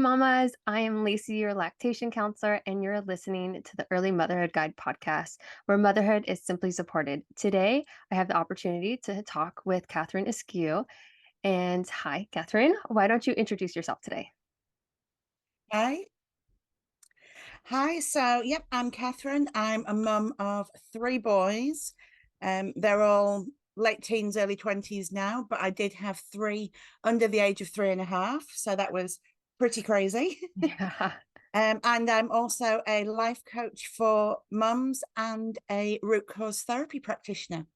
mamas. I am Lacey, your lactation counselor, and you're listening to the Early Motherhood Guide podcast, where motherhood is simply supported. Today, I have the opportunity to talk with Kathryn Askew. And hi, Kathryn. Why don't you introduce yourself today? Hi. Hi. Yep, I'm Kathryn. I'm a mum of three boys. They're all late teens, early 20s now, but I did have three under the age of 3.5. So that was pretty crazy. Yeah. And I'm also a life coach for mums and a root cause therapy practitioner.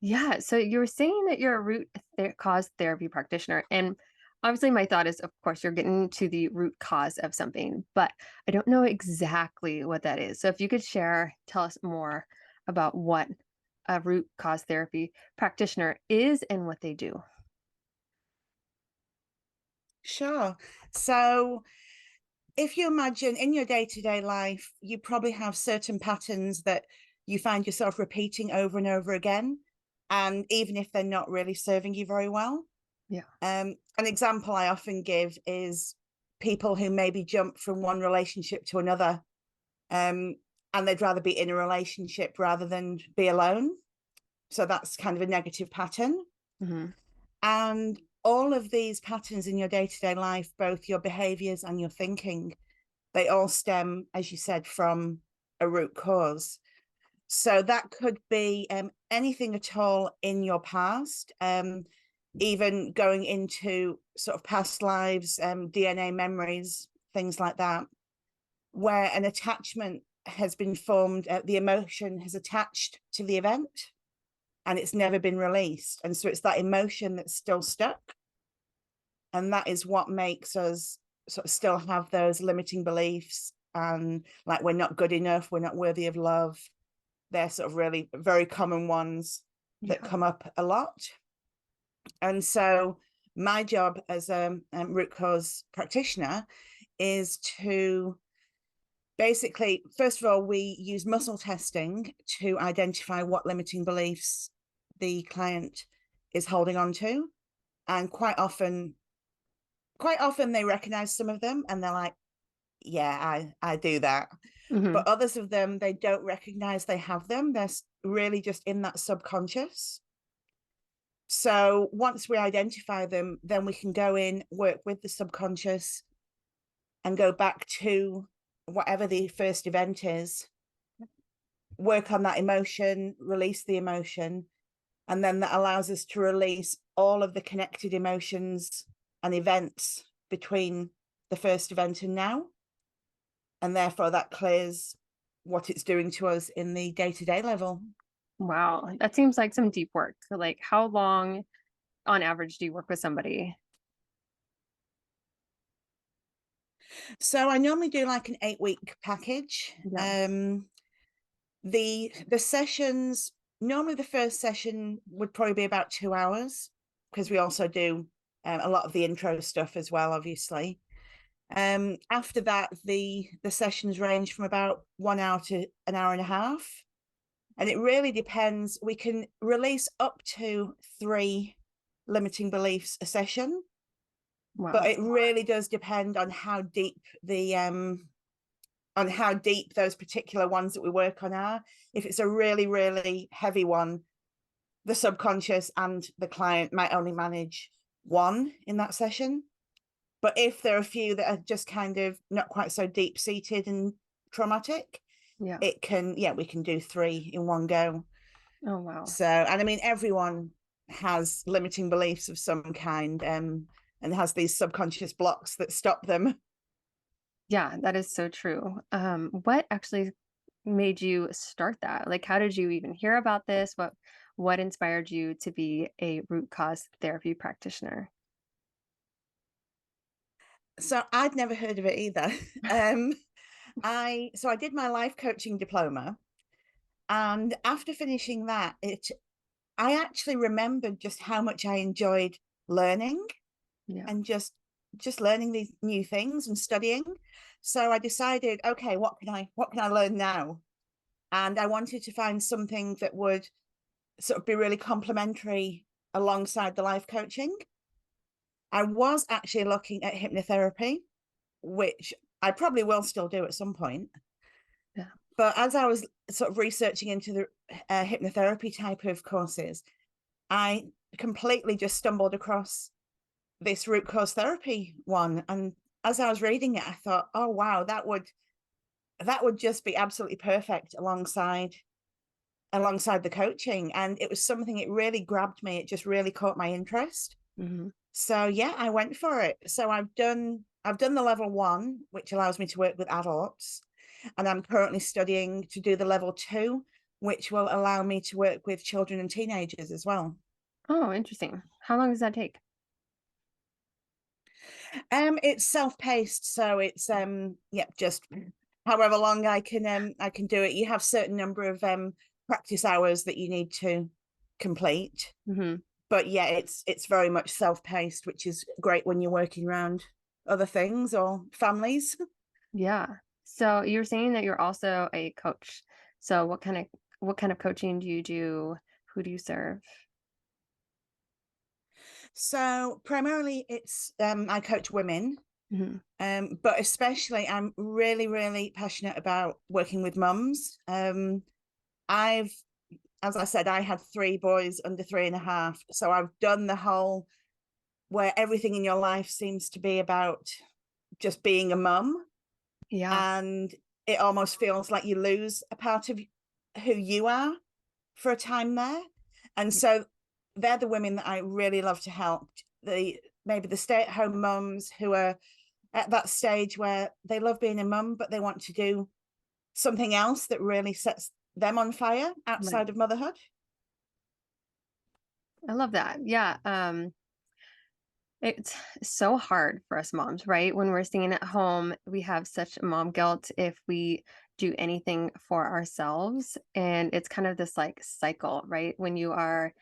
Yeah. So you were saying that you're a cause therapy practitioner. And obviously, my thought is, of course, you're getting to the root cause of something, but I don't know exactly what that is. So if you could tell us more about what a root cause therapy practitioner is and what they do. Sure. So if you imagine in your day-to-day life, you probably have certain patterns that you find yourself repeating over and over again. And even if they're not really serving you very well. Yeah. An example I often give is people who maybe jump from one relationship to another, and they'd rather be in a relationship rather than be alone. So that's kind of a negative pattern. Hmm. And all of these patterns in your day-to-day life, both your behaviors and your thinking, they all stem, as you said, from a root cause. So that could be anything at all in your past, even going into sort of past lives, DNA memories, things like that, where an attachment has been formed, the emotion has attached to the event and it's never been released. And so it's that emotion that's still stuck. And that is what makes us sort of still have those limiting beliefs and like we're not good enough, we're not worthy of love. They're sort of really very common ones that Yeah. come up a lot. And so my job as a root cause practitioner is to basically, first of all, we use muscle testing to identify what limiting beliefs the client is holding on to. And quite often they recognize some of them and they're like, yeah, I do that. Hmm. But others of them, they don't recognize they have them. They're really just in that subconscious. So once we identify them, then we can go in, work with the subconscious and go back to whatever the first event is, work on that emotion, release the emotion. And then that allows us to release all of the connected emotions and events between the first event and now. And therefore that clears what it's doing to us in the day-to-day level. Wow. That seems like some deep work. So, like, how long on average do you work with somebody? So I normally do like an 8-week package. Yeah. The sessions, normally the first session would probably be about 2 hours because we also do a lot of the intro stuff as well, obviously. After that, the sessions range from about 1 hour to an hour and a half. And it really depends. We can release up to 3 limiting beliefs a session, but Wow. it really does depend on how deep those particular ones that we work on are. If it's a really, really heavy one, the subconscious and the client might only manage one in that session. But if there are a few that are just kind of not quite so deep seated and traumatic, Yeah. we can do 3 in one go. Oh, wow. So, and I mean, everyone has limiting beliefs of some kind, and has these subconscious blocks that stop them. Yeah, that is so true. What actually made you start that? Like, how did you even hear about this? What inspired you to be a root cause therapy practitioner? So I'd never heard of it either. um, I did my life coaching diploma, and after finishing that, it I actually remembered just how much I enjoyed learning Yeah. and just learning these new things and studying. So I decided, okay, what can I learn now? And I wanted to find something that would sort of be really complementary alongside the life coaching. I was actually looking at hypnotherapy, which I probably will still do at some point. Yeah. But as I was sort of researching into the hypnotherapy type of courses, I completely just stumbled across this root cause therapy one. And as I was reading it, I thought, oh wow, that would just be absolutely perfect alongside the coaching. And it was something, it really grabbed me. It just really caught my interest. Hmm. So yeah, I went for it. So I've done the level 1, which allows me to work with adults, and I'm currently studying to do the level 2, which will allow me to work with children and teenagers as well. Oh, interesting. How long does that take? It's self-paced, so it's yeah, just however long I can do it. You have certain number of practice hours that you need to complete. Hmm. But yeah, it's very much self-paced, which is great when you're working around other things or families. Yeah. So you're saying that you're also a coach. So what kind of coaching do you do? Who do you serve? So primarily it's I coach women, Hmm. but especially I'm really, really passionate about working with mums. I've, as I said, I had 3 boys under 3.5. So I've done the whole where everything in your life seems to be about just being a mum. Yeah. And it almost feels like you lose a part of who you are for a time there. And so they're the women that I really love to help. Maybe the stay-at-home mums who are at that stage where they love being a mum, but they want to do something else that really sets them on fire Right. outside of motherhood. I love that. Yeah. It's so hard for us moms, right? When we're staying at home, we have such mom guilt if we do anything for ourselves. And it's kind of this like cycle, right? When you are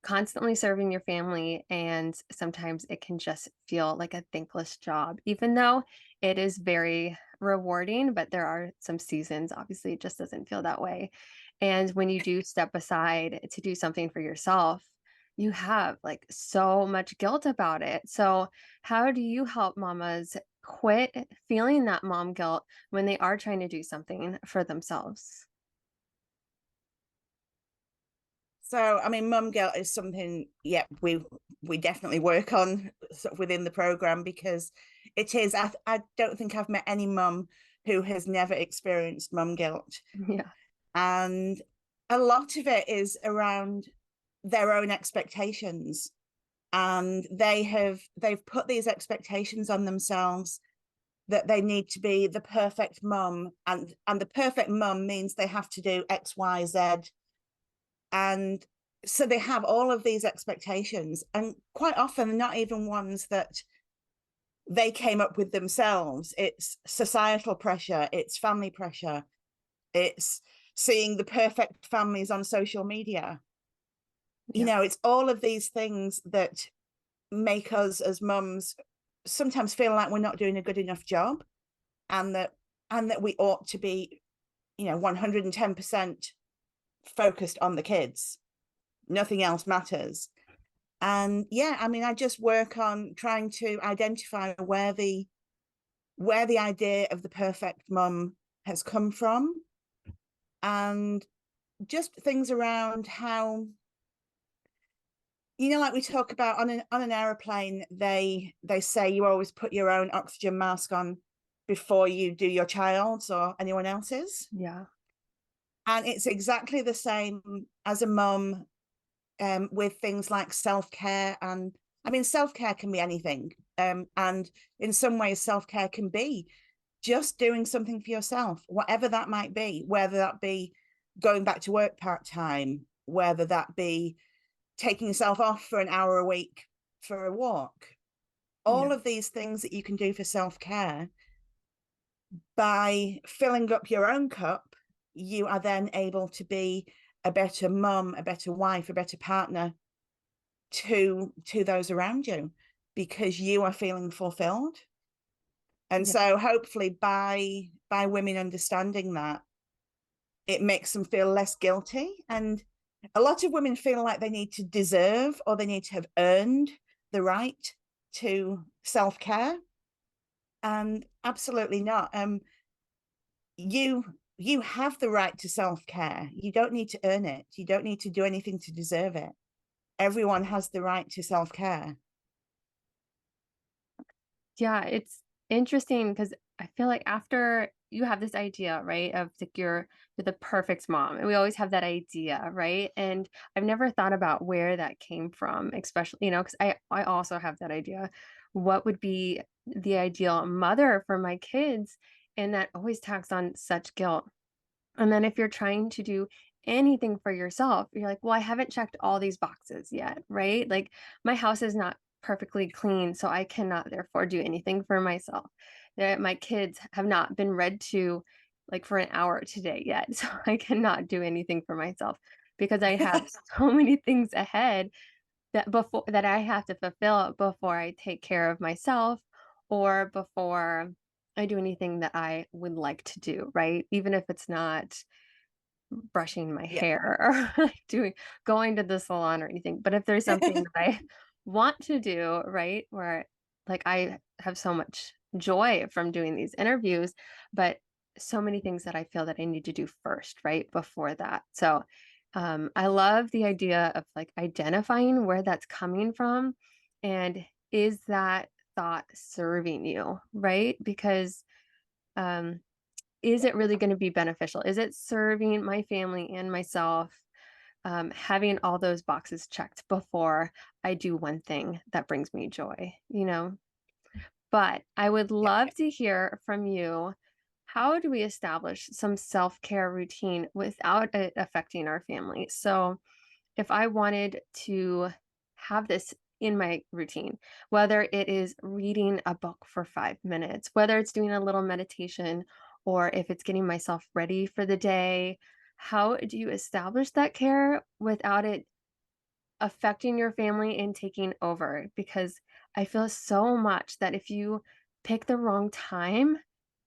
constantly serving your family, and sometimes it can just feel like a thankless job, even though it is very rewarding. But there are some seasons, obviously, it just doesn't feel that way. And when you do step aside to do something for yourself, you have like so much guilt about it. So, how do you help mamas quit feeling that mom guilt when they are trying to do something for themselves? So, I mean, mum guilt is something, yeah, we definitely work on sort of within the program, because it is. I don't think I've met any mum who has never experienced mum guilt, Yeah. and a lot of it is around their own expectations, and they've put these expectations on themselves that they need to be the perfect mum, and the perfect mum means they have to do X, Y, Z. And so they have all of these expectations, and quite often not even ones that they came up with themselves. It's societal pressure, it's family pressure, it's seeing the perfect families on social media. Yeah. It's all of these things that make us as mums sometimes feel like we're not doing a good enough job, and that we ought to be 110% focused on the kids. Nothing else matters. And yeah, I mean, I just work on trying to identify where the idea of the perfect mum has come from, and just things around how, like we talk about on an aeroplane, they say you always put your own oxygen mask on before you do your child's or anyone else's. Yeah. And it's exactly the same as a mum, with things like self-care. And I mean, self-care can be anything, and in some ways self-care can be just doing something for yourself, whatever that might be, whether that be going back to work part-time, whether that be taking yourself off for an hour a week for a walk. Yeah. All of these things that you can do for self-care, by filling up your own cup, you are then able to be a better mum, a better wife, a better partner to those around you, because you are feeling fulfilled. And Yeah. so hopefully by women understanding that, it makes them feel less guilty. And a lot of women feel like they need to deserve, or they need to have earned the right to self-care. And absolutely not. You you have the right to self-care. You don't need to earn it. You don't need to do anything to deserve it. Everyone has the right to self-care. Yeah, it's interesting because I feel like after you have this idea, right, of like you're the perfect mom, and we always have that idea, right? And I've never thought about where that came from, especially, because I also have that idea. What would be the ideal mother for my kids? And that always tacks on such guilt. And then if you're trying to do anything for yourself, you're like, well, I haven't checked all these boxes yet, right? Like my house is not perfectly clean, so I cannot therefore do anything for myself. My kids have not been read to like for an hour today yet, so I cannot do anything for myself because I have so many things ahead that I have to fulfill before I take care of myself or before I do anything that I would like to do, right? Even if it's not brushing my Yeah. hair or like going to the salon or anything. But if there's something that I want to do, right, where like I have so much joy from doing these interviews, but so many things that I feel that I need to do first, right, before that. So I love the idea of like identifying where that's coming from and is that thought serving you, right? Because um is it really going to be beneficial? Is it serving my family and myself? Having all those boxes checked before I do one thing that brings me joy, you know? But I would Yeah. love to hear from you. How do we establish some self care routine without it affecting our family? So, if I wanted to have this in my routine, whether it is reading a book for 5 minutes, whether it's doing a little meditation, or if it's getting myself ready for the day, how do you establish that care without it affecting your family and taking over? Because I feel so much that if you pick the wrong time,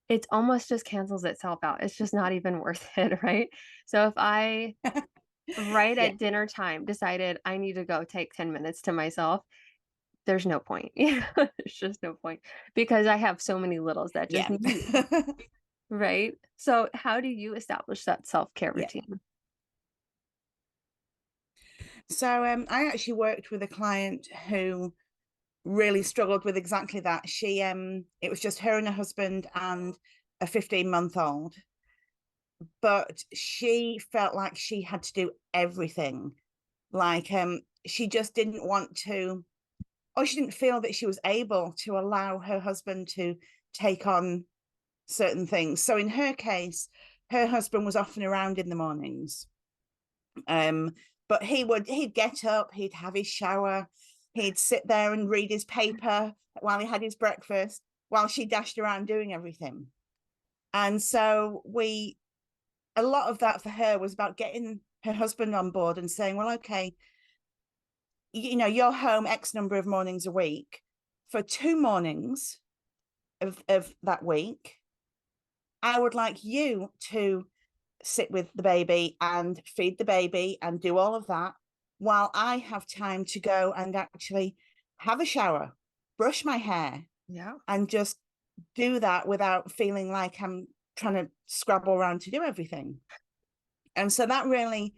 it almost just cancels itself out. It's just not even worth it, right? So if I right Yeah. at dinner time decided I need to go take 10 minutes to myself, there's no point. There's just no point because I have so many littles that just Yeah. need, right? So how do you establish that self-care Yeah. routine? So I actually worked with a client who really struggled with exactly that. It was just her and her husband and a 15-month-old, but she felt like she had to do everything. Like she just didn't want to, or she didn't feel that she was able to allow her husband to take on certain things. So in her case, her husband was often around in the mornings. Um, but he'd get up, he'd have his shower, he'd sit there and read his paper while he had his breakfast, while she dashed around doing everything. And so a lot of that for her was about getting her husband on board and saying, well, okay, you're home X number of mornings a week. For 2 mornings of that week, I would like you to sit with the baby and feed the baby and do all of that while I have time to go and actually have a shower, brush my hair, Yeah. and just do that without feeling like I'm trying to scrabble around to do everything. And so that really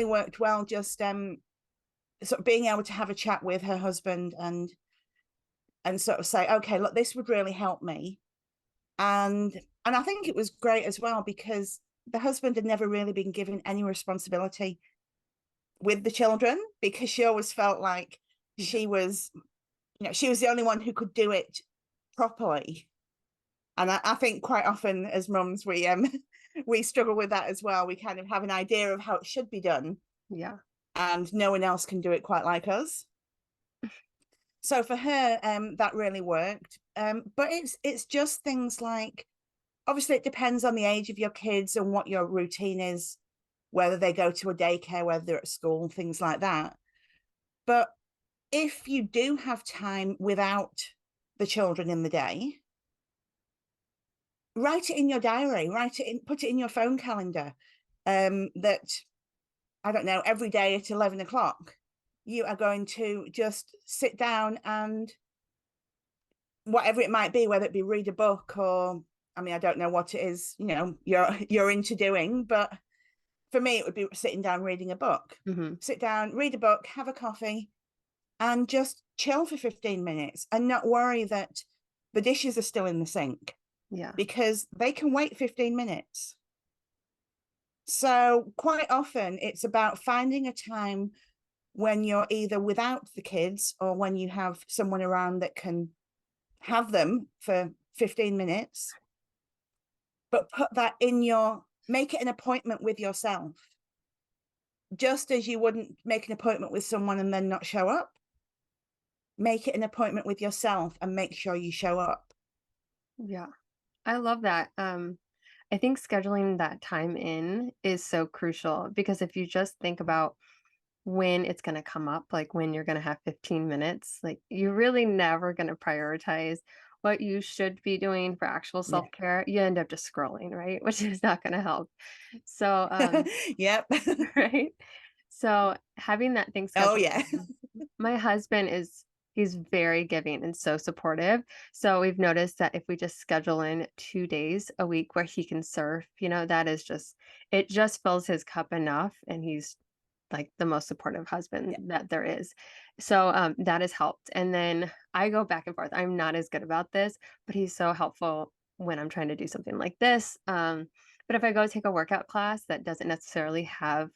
worked well. Just sort of being able to have a chat with her husband and sort of say, okay, look, this would really help me. And I think it was great as well because the husband had never really been given any responsibility with the children because she always felt like Yeah. she was the only one who could do it properly. And I think quite often as mums we struggle with that as well. We kind of have an idea of how it should be done, Yeah. and no one else can do it quite like us. So for her, that really worked. But it's just things like, obviously it depends on the age of your kids and what your routine is, whether they go to a daycare, whether they're at school, things like that. But if you do have time without the children in the day, write it in your diary, put it in your phone calendar. That, I don't know, every day at 11 o'clock, you are going to just sit down and whatever it might be, whether it be read a book or, I mean, I don't know what it is, you know, you're into doing, but for me, it would be sitting down reading a book. Hmm. Sit down, read a book, have a coffee, and just chill for 15 minutes and not worry that the dishes are still in the sink, Yeah. because they can wait 15 minutes. So quite often it's about finding a time when you're either without the kids or when you have someone around that can have them for 15 minutes, but put that in your, make it an appointment with yourself. Just as you wouldn't make an appointment with someone and then not show up, make it an appointment with yourself and make sure you show up. Yeah. I love that. I think scheduling that time in is so crucial because if you just think about when it's going to come up, like when you're going to have 15 minutes, like you're really never going to prioritize what you should be doing for actual Yeah. self-care. You end up just scrolling, right? Which is not going to help. So, Yep. right? So having that thing Oh, scheduled yeah. in, my husband is he's very giving and so supportive. So we've noticed that if we just schedule in 2 days a week where he can surf, that is just it just fills his cup enough and he's like the most supportive husband Yeah. that there is. So that has helped. And then I go back and forth. I'm not as good about this, but he's so helpful when I'm trying to do something like this. But if I go take a workout class that doesn't necessarily have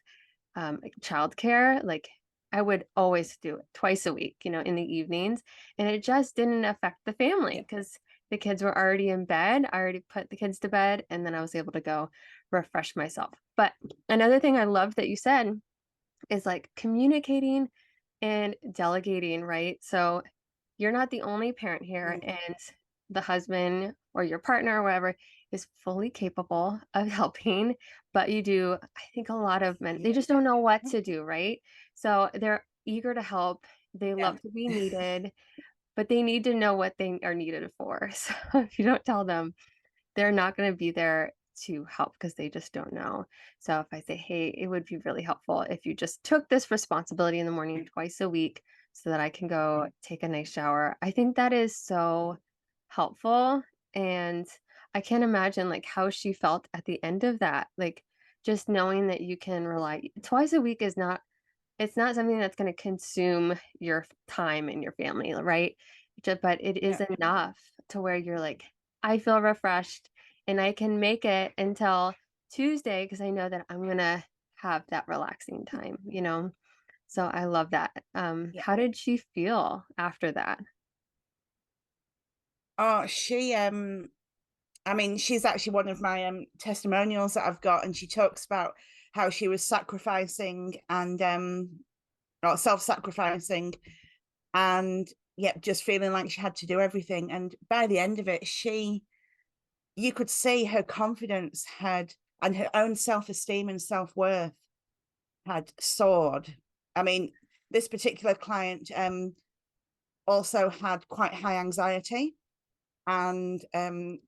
like childcare, like I would always do it twice a week, in the evenings. And it just didn't affect the family Yeah. because the kids were already in bed. I already put the kids to bed, and then I was able to go refresh myself. But another thing I love that you said is like communicating and delegating, right? So you're not the only parent here, Mm. and the husband or your partner or whatever is fully capable of helping, but you do, I think a lot of men, they just don't know what to do, right? So they're eager to help. They Yeah. love to be needed, but they need to know what they are needed for. So if you don't tell them, they're not going to be there to help because they just don't know. So if I say, hey, it would be really helpful if you just took this responsibility in the morning twice a week so that I can go take a nice shower. I think that is so helpful. And I can't imagine like how she felt at the end of that. Like just knowing that you can rely twice a week is not it's not something that's going to consume your time and your family, right? But it is Yeah. enough to where you're like, I feel refreshed and I can make it until Tuesday because I know that I'm going to have that relaxing time. So I love that. Yeah. How did she feel after that? Oh, I mean, she's actually one of my testimonials that I've got, and she talks about how she was sacrificing and or self-sacrificing, and yeah, just feeling like she had to do everything. And by the end of it, you could see her confidence had, and her own self-esteem and self-worth had soared. I mean, this particular client also had quite high anxiety, and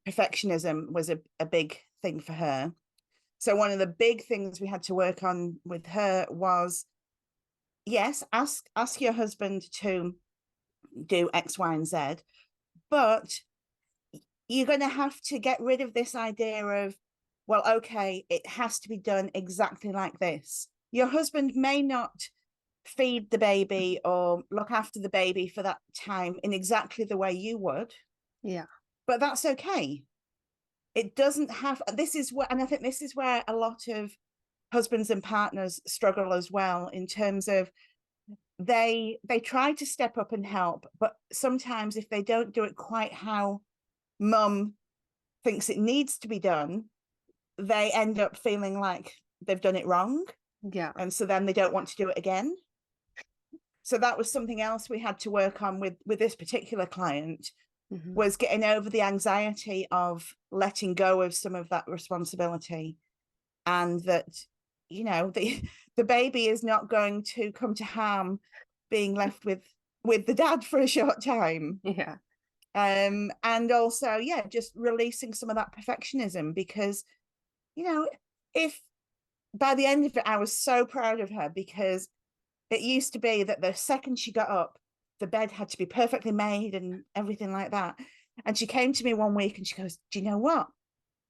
perfectionism was a big thing for her. So one of the big things we had to work on with her was, yes, ask your husband to do X, Y, and Z, but you're going to have to get rid of this idea of, well, okay, it has to be done exactly like this. Your husband may not feed the baby or look after the baby for that time in exactly the way you would, Yeah. but that's okay. It doesn't have, this is what, and I think this is where a lot of husbands and partners struggle as well, in terms of they try to step up and help, but sometimes if they don't do it quite how mum thinks it needs to be done, they end up feeling like they've done it wrong, Yeah. and so then they don't want to do it again. So that was something else we had to work on with this particular client, Hmm. was getting over the anxiety of letting go of some of that responsibility, and that, the baby is not going to come to harm being left with the dad for a short time. Yeah. And also, yeah, just releasing some of that perfectionism, because, you know if by the end of it, I was so proud of her, because it used to be that the second she got up, the bed had to be perfectly made and everything like that. And she came to me one week and she goes, do you know what?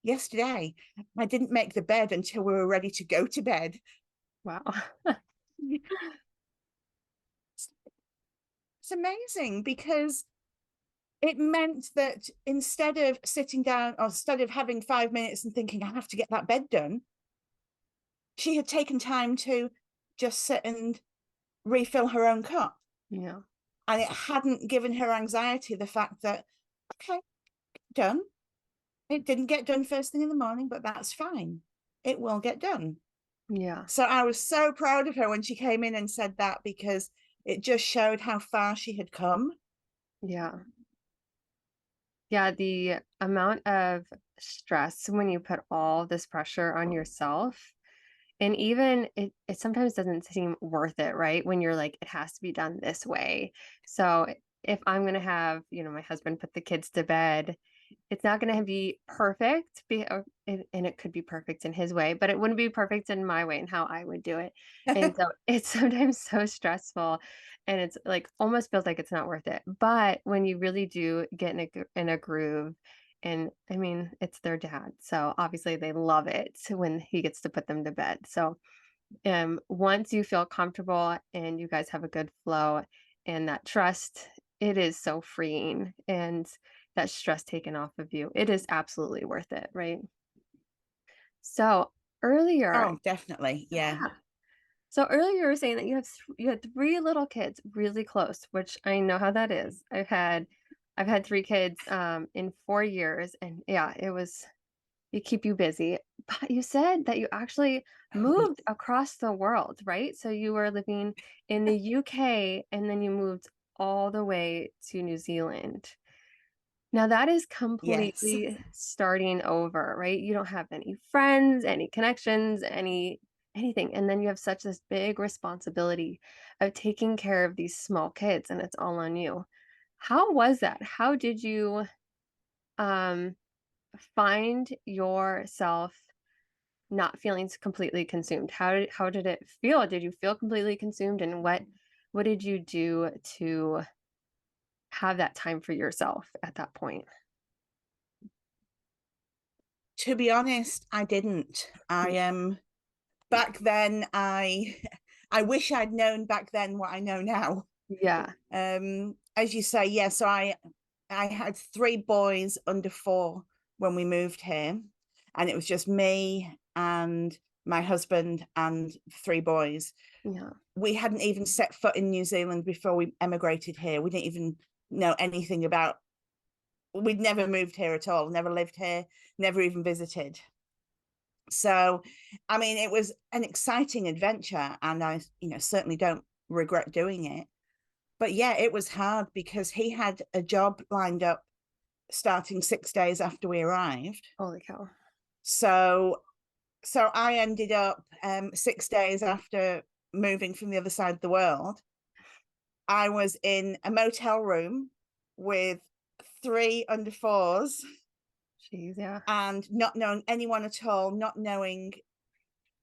Yesterday, I didn't make the bed until we were ready to go to bed. Wow. It's amazing because it meant that instead of sitting down or instead of having 5 minutes and thinking, I have to get that bed done, she had taken time to just sit and refill her own cup. Yeah. And it hadn't given her anxiety the fact that, okay, done. It didn't get done first thing in the morning, but that's fine. It will get done. Yeah. So I was so proud of her when she came in and said that, because it just showed how far she had come. Yeah. Yeah, the amount of stress when you put all this pressure on yourself, and even it sometimes doesn't seem worth it, right? When you're like, it has to be done this way. So if I'm gonna have, my husband put the kids to bed, it's not gonna be perfect, and it could be perfect in his way, but it wouldn't be perfect in my way and how I would do it. And so it's sometimes so stressful, and it's like almost feels like it's not worth it. But when you really do get in a groove, and I mean, it's their dad, so obviously they love it when he gets to put them to bed. So once you feel comfortable and you guys have a good flow and that trust, it is so freeing, and that stress taken off of you. It is absolutely worth it, right? So earlier, Oh, definitely. Yeah. yeah. So earlier you were saying that you had three little kids really close, which I know how that is. I've had three kids in 4 years, and yeah, it keep you busy. But you said that you actually moved across the world, right? So you were living in the UK and then you moved all the way to New Zealand. Now that is Yes. completely starting over, right? You don't have any friends, any connections, anything. And then you have such this big responsibility of taking care of these small kids, and it's all on you. How was that? How did you um find yourself not feeling completely consumed? How did it feel? Did you feel completely consumed? And what did you do to have that time for yourself at that point? To be honest, I didn't. I back then I wish I'd known back then what I know now. Yeah. As you say, yeah, so I had three boys under 4 when we moved here, and it was just me and my husband and 3 boys. Yeah. We hadn't even set foot in New Zealand before we emigrated here. We didn't even know anything about, we'd never moved here at all, never lived here, never even visited. So, I mean, it was an exciting adventure, and I, certainly don't regret doing it. But yeah, it was hard because he had a job lined up starting 6 days after we arrived. Holy cow. So, so I ended up 6 days after moving from the other side of the world. I was in a motel room with 3 under 4s Jeez, yeah. and not knowing anyone at all, not knowing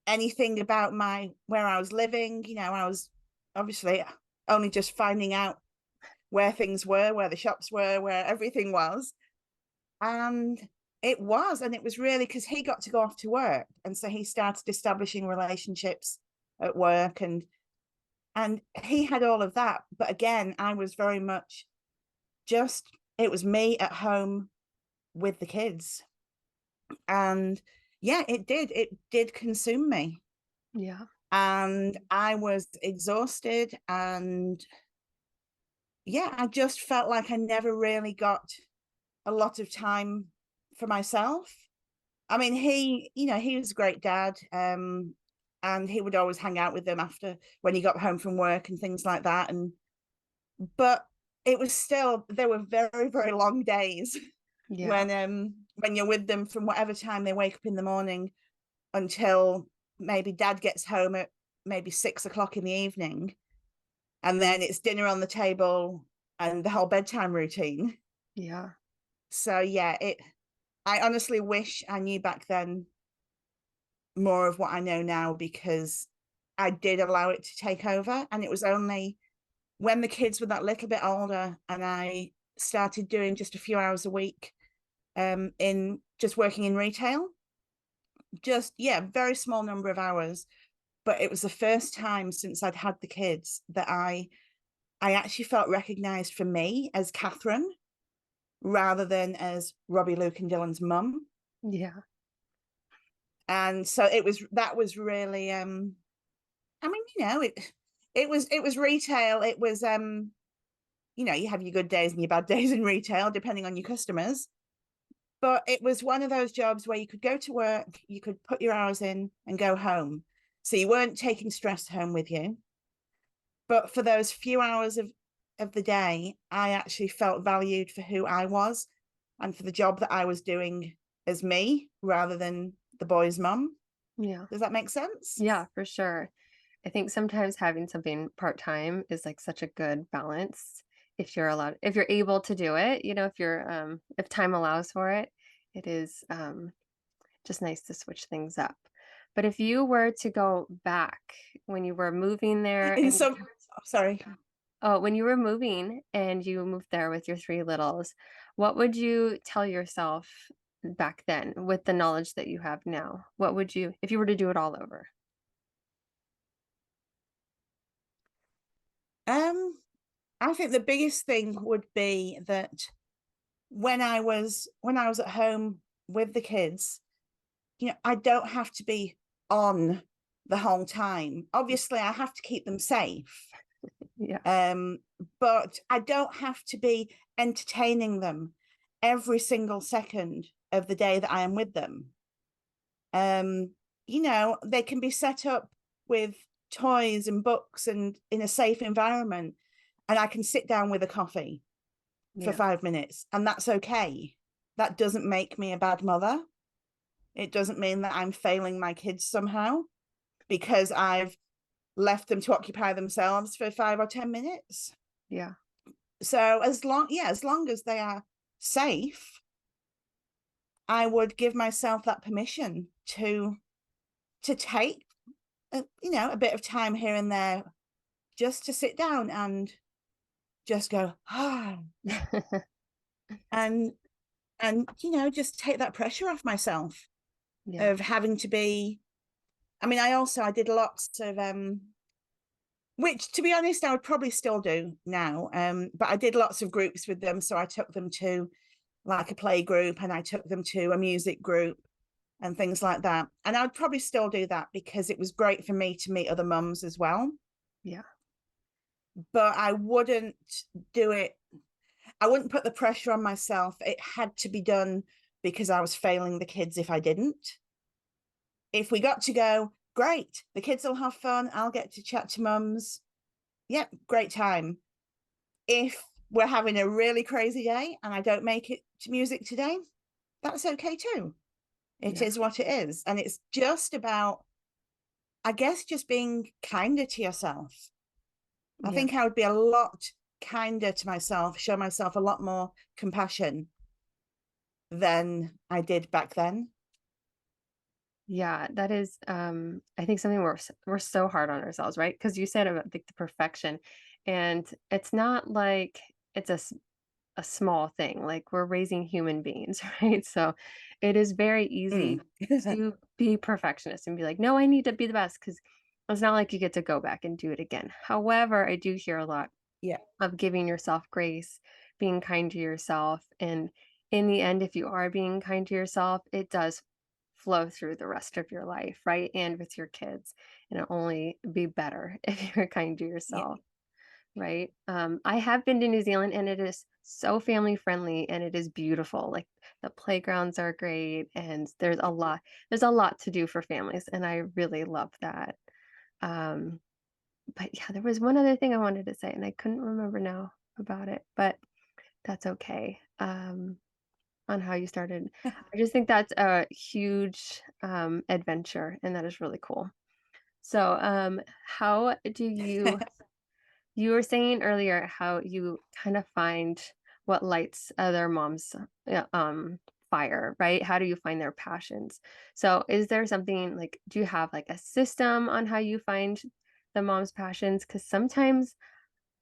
anything about my where I was living. I was obviously only just finding out where things were, where the shops were, where everything was. And it was really because he got to go off to work. And so he started establishing relationships at work, and he had all of that. But again, I was very much just, it was me at home with the kids. And yeah, it did consume me. Yeah. And I was exhausted, and yeah, I just felt like I never really got a lot of time for myself. I mean, he was a great dad, and he would always hang out with them after when he got home from work and things like that. And but it was still, there were very, very long days Yeah. when you're with them from whatever time they wake up in the morning until maybe dad gets home at maybe 6 o'clock in the evening, and then it's dinner on the table and the whole bedtime routine. Yeah. So yeah, I honestly wish I knew back then more of what I know now, because I did allow it to take over. And it was only when the kids were that little bit older and I started doing just a few hours a week in just working in retail. Just, yeah, very small number of hours. But it was the first time since I'd had the kids that I actually felt recognized for me as Kathryn rather than as Robbie, Luke, and Dylan's mum. Yeah. And so that was really I mean, it was retail. It was you have your good days and your bad days in retail, depending on your customers. But it was one of those jobs where you could go to work, you could put your hours in and go home. So you weren't taking stress home with you. But for those few hours of the day, I actually felt valued for who I was and for the job that I was doing as me rather than the boy's mum. Yeah. Does that make sense? Yeah, for sure. I think sometimes having something part-time is like such a good balance if you're allowed, if you're able to do it, if you're if time allows for it, it is just nice to switch things up. But if you were to go back when you were moving there In and some, oh, sorry. oh, when you were moving and you moved there with your three littles, what would you tell yourself back then with the knowledge that you have now? What would you, if you were to do it all over? Um, I think the biggest thing would be that when I was at home with the kids, I don't have to be on the whole time. Obviously, I have to keep them safe. Yeah. Um, but I don't have to be entertaining them every single second of the day that I am with them. Um, they can be set up with toys and books and in a safe environment, and I can sit down with a coffee for Yeah. 5 minutes, and that's okay. That doesn't make me a bad mother. It doesn't mean that I'm failing my kids somehow because I've left them to occupy themselves for 5 or 10 minutes. Yeah. So as long as they are safe, I would give myself that permission to take a bit of time here and there just to sit down and just go and just take that pressure off myself Yeah. of having to be. I mean, I did lots of which, to be honest, I would probably still do now. But I did lots of groups with them. So I took them to like a play group and I took them to a music group and things like that. And I'd probably still do that because it was great for me to meet other mums as well. Yeah. But I wouldn't do it. I wouldn't put the pressure on myself. It had to be done because I was failing the kids if I didn't. If we got to go, great. The kids will have fun. I'll get to chat to mums. Yep, great time. If we're having a really crazy day and I don't make it to music today, that's okay too. It Yeah. is what it is. And it's just about, I guess, just being kinder to yourself. I Yeah. think I would be a lot kinder to myself, show myself a lot more compassion than I did back then. Yeah, that is I think something we're so hard on ourselves, right? Because you said about like the perfection and it's not like it's a small thing. Like we're raising human beings, right? So it is very easy Mm. to be perfectionist and be like, no, I need to be the best because it's not like you get to go back and do it again. However, I do hear a lot Yeah, of giving yourself grace, being kind to yourself. And in the end, if you are being kind to yourself, it does flow through the rest of your life, right? And with your kids. And it'll only be better if you're kind to yeah, yourself, right? I have been to New Zealand and it is so family friendly and it is beautiful. Like the playgrounds are great and there's a lot to do for families. And I really love that. Um, but yeah, there was one other thing I wanted to say and I couldn't remember now about it, but that's okay. On how you started. I just think that's a huge adventure and that is really cool. So, how do you were saying earlier how you kind of find what lights other moms fire, right? How do you find their passions? So, is there something like do you have like a system on how you find the mom's passions? Because sometimes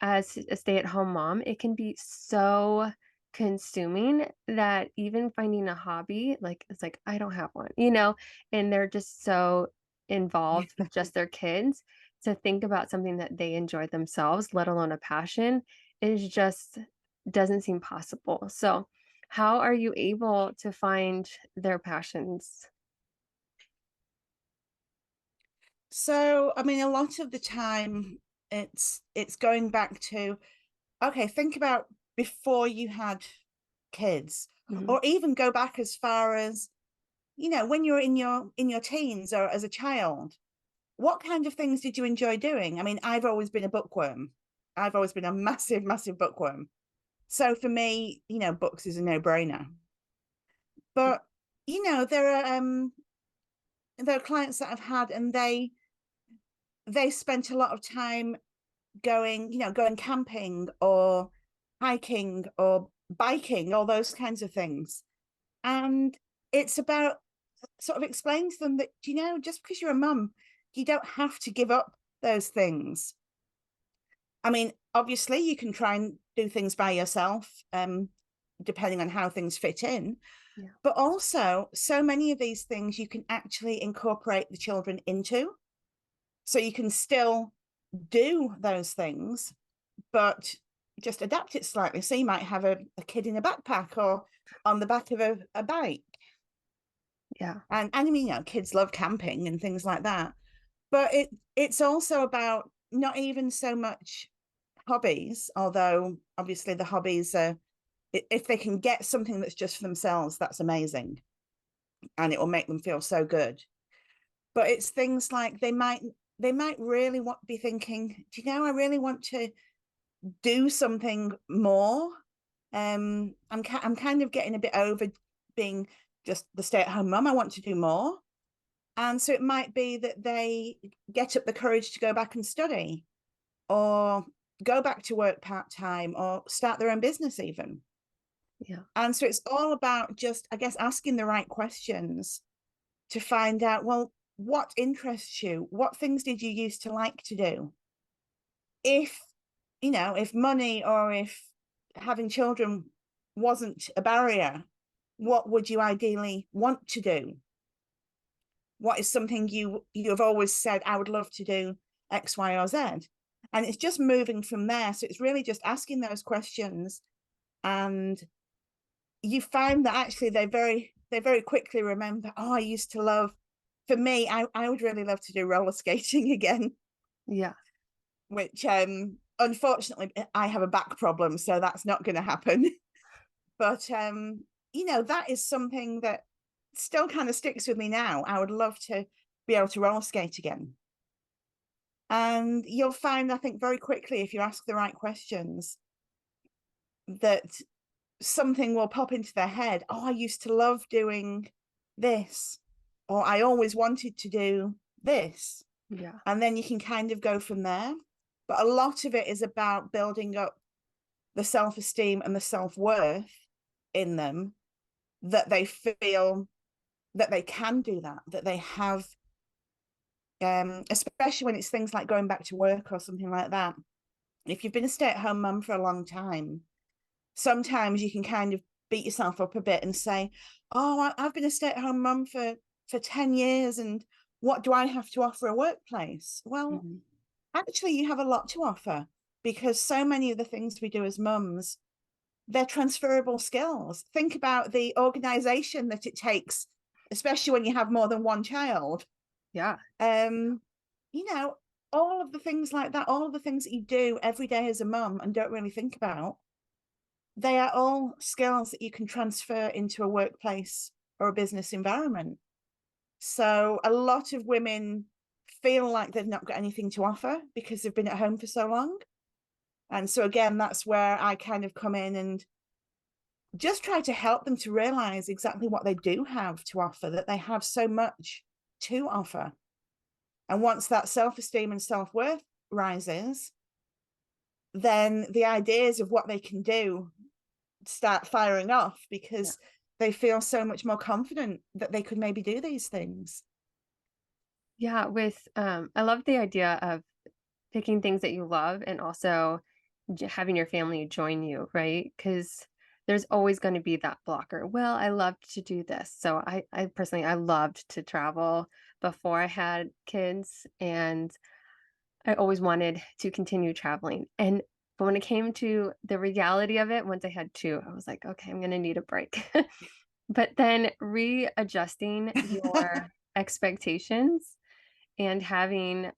as a stay-at-home mom, it can be so consuming that even finding a hobby, like, it's like, I don't have one, you know? And they're just so involved with just their kids. To think about something that they enjoy themselves, let alone a passion, is just doesn't seem possible. So, how are you able to find their passions? So, I mean, a lot of the time it's going back to, okay, think about before you had kids, Mhm. or even go back as far as, when you're in your teens or as a child. What kind of things did you enjoy doing? I mean, I've always been a bookworm. I've always been a massive, massive bookworm. So for me, books is a no-brainer. Yeah. But there are clients that I've had, and they spent a lot of time going camping or hiking or biking, all those kinds of things. And it's about sort of explaining to them that, just because you're a mum, you don't have to give up those things. I mean, obviously, you can try and do things by yourself, depending on how things fit in. Yeah. But also, so many of these things you can actually incorporate the children into. So you can still do those things, but just adapt it slightly. So you might have a kid in a backpack or on the back of a bike. Yeah. And I mean, kids love camping and things like that. But it's also about not even so much hobbies, although obviously the hobbies are, if they can get something that's just for themselves, that's amazing. And it will make them feel so good. But it's things like they might really be thinking, do I really want to do something more? I'm kind of getting a bit over being just the stay-at-home mum. I want to do more. And so it might be that they get up the courage to go back and study, or go back to work part-time, or start their own business even. Yeah. And so it's all about just, I guess, asking the right questions to find out, well, what interests you? What things did you used to like to do? If, if money or if having children wasn't a barrier, what would you ideally want to do? What is something you have always said, I would love to do X, Y, or Z? And it's just moving from there. So it's really just asking those questions, and you find that actually they very quickly remember, oh, I used to love, for me, I would really love to do roller skating again, Yeah. which unfortunately I have a back problem, so that's not going to happen. But that is something that still kind of sticks with me now. I would love to be able to roller skate again. And you'll find, I think, very quickly, if you ask the right questions, that something will pop into their head. Oh, I used to love doing this, or I always wanted to do this. Yeah. And then you can kind of go from there. But a lot of it is about building up the self-esteem and the self-worth in them, that they feel that they can do that, that they have, especially when it's things like going back to work or something like that. If you've been a stay-at-home mum for a long time, sometimes you can kind of beat yourself up a bit and say, oh, I've been a stay-at-home mum for 10 years, and what do I have to offer a workplace? Well, Mhm. actually, you have a lot to offer, because so many of the things we do as mums, they're transferable skills. Think about the organization that it takes, especially when you have more than one child. Yeah. um you know all of the things like that, all of the things that you do every day as a mum and don't really think about, they are all skills that you can transfer into a workplace or a business environment. So a lot of women feel like they've not got anything to offer because they've been at home for so long. And so again, that's where I kind of come in and just try to help them to realize exactly what they do have to offer, that they have so much to offer. And once that self-esteem and self-worth rises, then the ideas of what they can do start firing off, Yeah. because they feel so much more confident that they could maybe do these things. Yeah, with I love the idea of picking things that you love and also having your family join you, right? Because there's always going to be that blocker. Well, I loved to do this. So I personally, I loved to travel before I had kids, and I always wanted to continue traveling. And but when it came to the reality of it, once I had two, I was like, okay, I'm going to need a break. But then readjusting your expectations and having,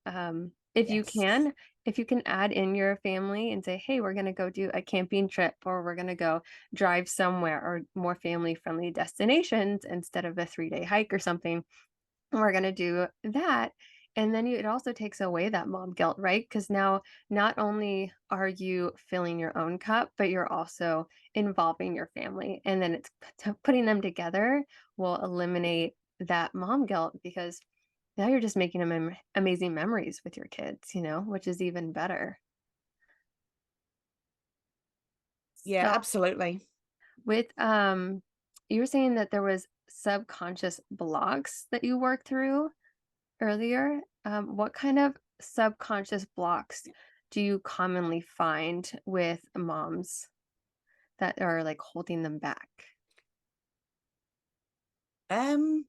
if you Yes. can, if you can add in your family and say, hey, we're going to go do a camping trip, or we're going to go drive somewhere, or more family friendly destinations instead of a 3-day hike or something, we're going to do that. And then it also takes away that mom guilt, right? Because now not only are you filling your own cup, but you're also involving your family. And then putting them together will eliminate that mom guilt, because now you're just making amazing memories with your kids, which is even better. Yeah, So absolutely. with you were saying that there was subconscious blocks that you worked through earlier. What kind of subconscious blocks do you commonly find with moms that are like holding them back? Um,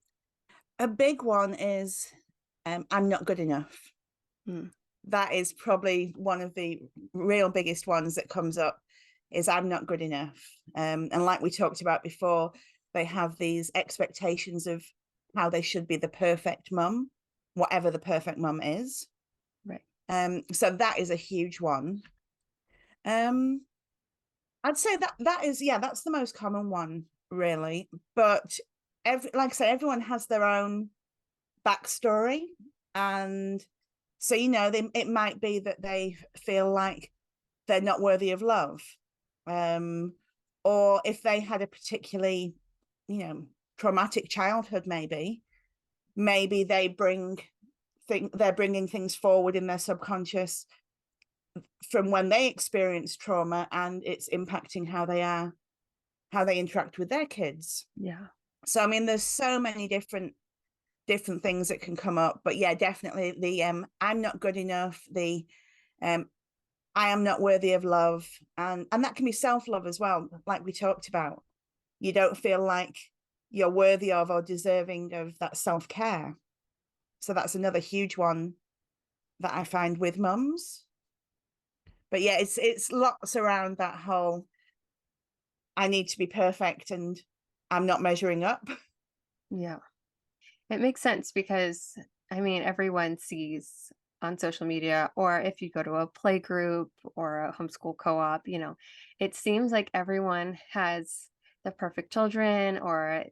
a big one is I'm not good enough. Mm, That is probably one of the real biggest ones that comes up is I'm not good enough. And like we talked about before, they have these expectations of how they should be the perfect mum, whatever the perfect mum is. right. So that is a huge one. Um, I'd say that is, yeah, that's the most common one, really. But like I say, everyone has their own backstory, and so it might be that they feel like they're not worthy of love, um, or if they had a particularly, you know, traumatic childhood, maybe they're bringing things forward in their subconscious from when they experienced trauma, and it's impacting how they interact with their kids. Yeah. So I mean, there's so many different things that can come up, but yeah, definitely the I'm not good enough, the um I am not worthy of love, and that can be self-love as well, like we talked about. You don't feel like you're worthy of or deserving of that self-care. So that's another huge one that I find with mums. But yeah, it's lots around that whole I need to be perfect and I'm not measuring up. Yeah. It makes sense because, I mean, everyone sees on social media, or if you go to a play group or a homeschool co-op, it seems like everyone has the perfect children, or,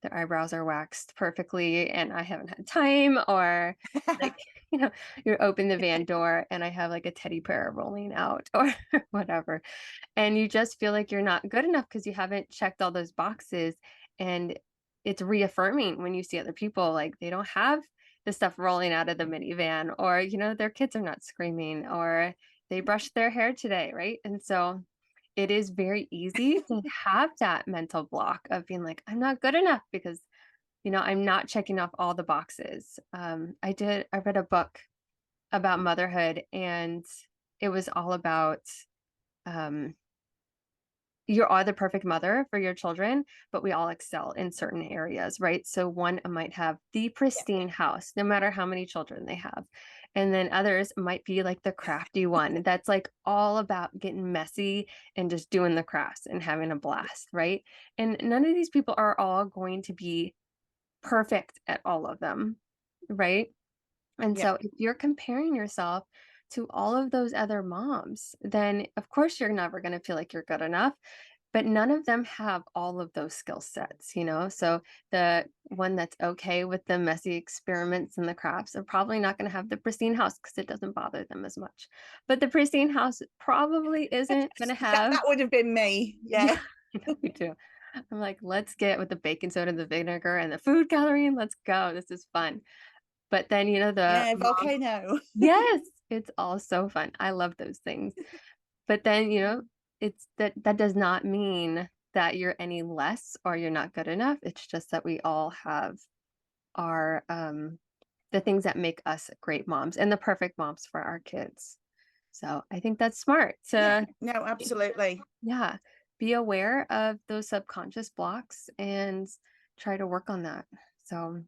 their eyebrows are waxed perfectly and I haven't had time, or like, you know, you open the van door and I have like a teddy bear rolling out or whatever. And you just feel like you're not good enough because you haven't checked all those boxes. And it's reaffirming when you see other people, like they don't have the stuff rolling out of the minivan, or, their kids are not screaming, or they brushed their hair today, right? And so it is very easy to have that mental block of being like, I'm not good enough because, I'm not checking off all the boxes. I read a book about motherhood, and it was all about, um, you are the perfect mother for your children, but we all excel in certain areas, right? So one might have the pristine house, no matter how many children they have. And then others might be like the crafty one that's like all about getting messy and just doing the crafts and having a blast, right? And none of these people are all going to be perfect at all of them, right? And Yeah, so if you're comparing yourself to all of those other moms, then of course you're never going to feel like you're good enough, but none of them have all of those skill sets. So the one that's okay with the messy experiments and the crafts are probably not going to have the pristine house because it doesn't bother them as much. But the pristine house probably isn't going to have, that would have been me. yeah, Yeah. I know, me too. I'm like, let's get with the baking soda and the vinegar and the food coloring. Let's go. This is fun. But then, the Yeah, mom, volcano. yes, it's all so fun. I love those things. But then, it's that does not mean that you're any less or you're not good enough. It's just that we all have our the things that make us great moms and the perfect moms for our kids. So I think that's smart Yeah, to, no, absolutely. yeah, be aware of those subconscious blocks and try to work on that. So,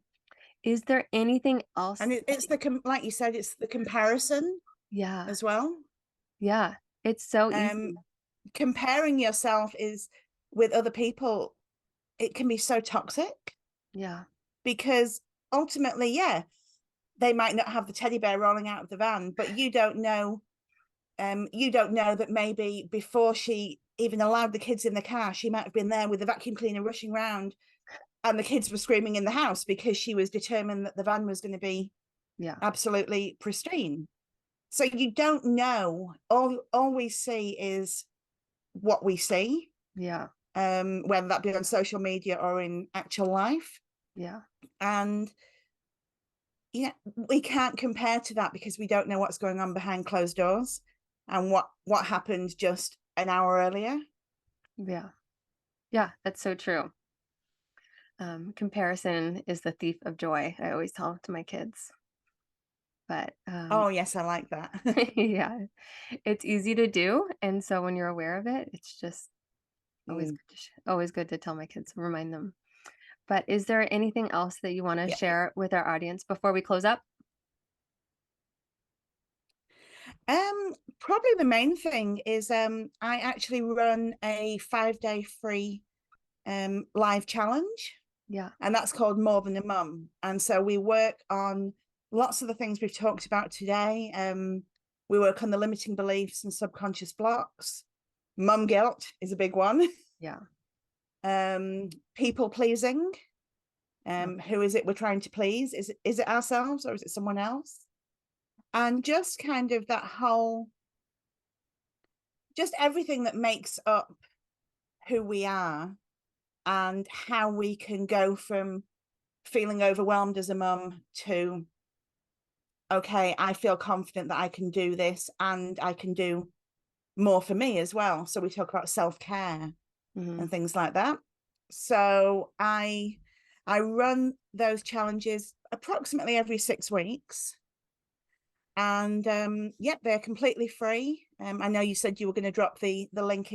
is there anything else And it's like you said, it's the comparison yeah, as well. yeah, it's so Um, easy. Comparing yourself is with other people, it can be so toxic Yeah, because ultimately, yeah, they might not have the teddy bear rolling out of the van, but you don't know that maybe before she even allowed the kids in the car, she might have been there with the vacuum cleaner rushing around and the kids were screaming in the house because she was determined that the van was going to be yeah, absolutely pristine. So you don't know. All we see is what we see, yeah, whether that be on social media or in actual life. yeah, And yeah, we can't compare to that because we don't know what's going on behind closed doors and what happened just an hour earlier. yeah, yeah. That's so true. Comparison is the thief of joy. I always tell to my kids, but Oh yes, I like that. yeah, it's easy to do, and so when you're aware of it, it's just Mm, always good to tell my kids, remind them. But is there anything else that you want to yeah. share with our audience before we close up? Probably the main thing is I actually run a 5-day free live challenge, Yeah, and that's called More Than a Mum. And so we work on lots of the things we've talked about today. We work on the limiting beliefs and subconscious blocks. Mum guilt is a big one. yeah, People pleasing. okay, Who is it we're trying to please? Is it ourselves or is it someone else? And just kind of that whole, just everything that makes up who we are and how we can go from feeling overwhelmed as a mum to, okay, I feel confident that I can do this and I can do more for me as well. So we talk about self-care hmm and things like that. So I run those challenges approximately every 6 weeks. And yeah, they're completely free. I know you said you were going to drop the link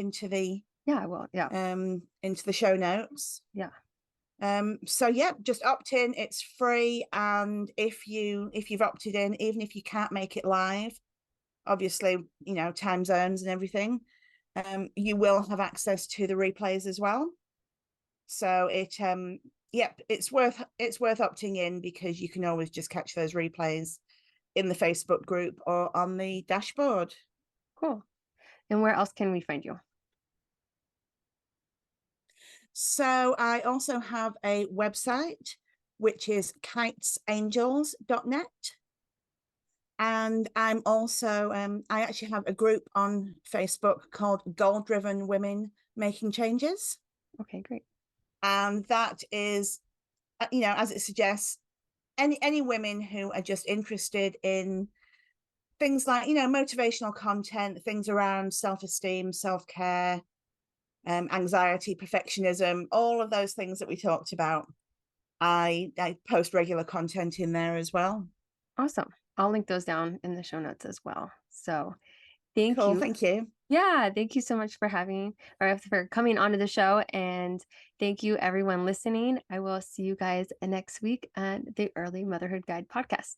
yeah, well, yeah, into the show notes. yeah, So yeah, just opt in, it's free. And if you've opted in, even if you can't make it live, obviously, you know, time zones and everything, you will have access to the replays as well. So yep, it's worth opting in because you can always just catch those replays in the Facebook group or on the dashboard. cool. And where else can we find you? So I also have a website which is kitesangels.net. And I'm also I actually have a group on Facebook called Goal Driven Women Making Changes. Okay, great. And that is, you know, as it suggests, any women who are just interested in things like, you know, motivational content, things around self-esteem, self-care, anxiety, perfectionism, all of those things that we talked about. I post regular content in there as well. Awesome. I'll link those down in the show notes as well. So thank Cool, you. thank you. Yeah, thank you so much for having or for coming onto the show. And thank you, everyone listening. I will see you guys next week at the Early Motherhood Guide podcast.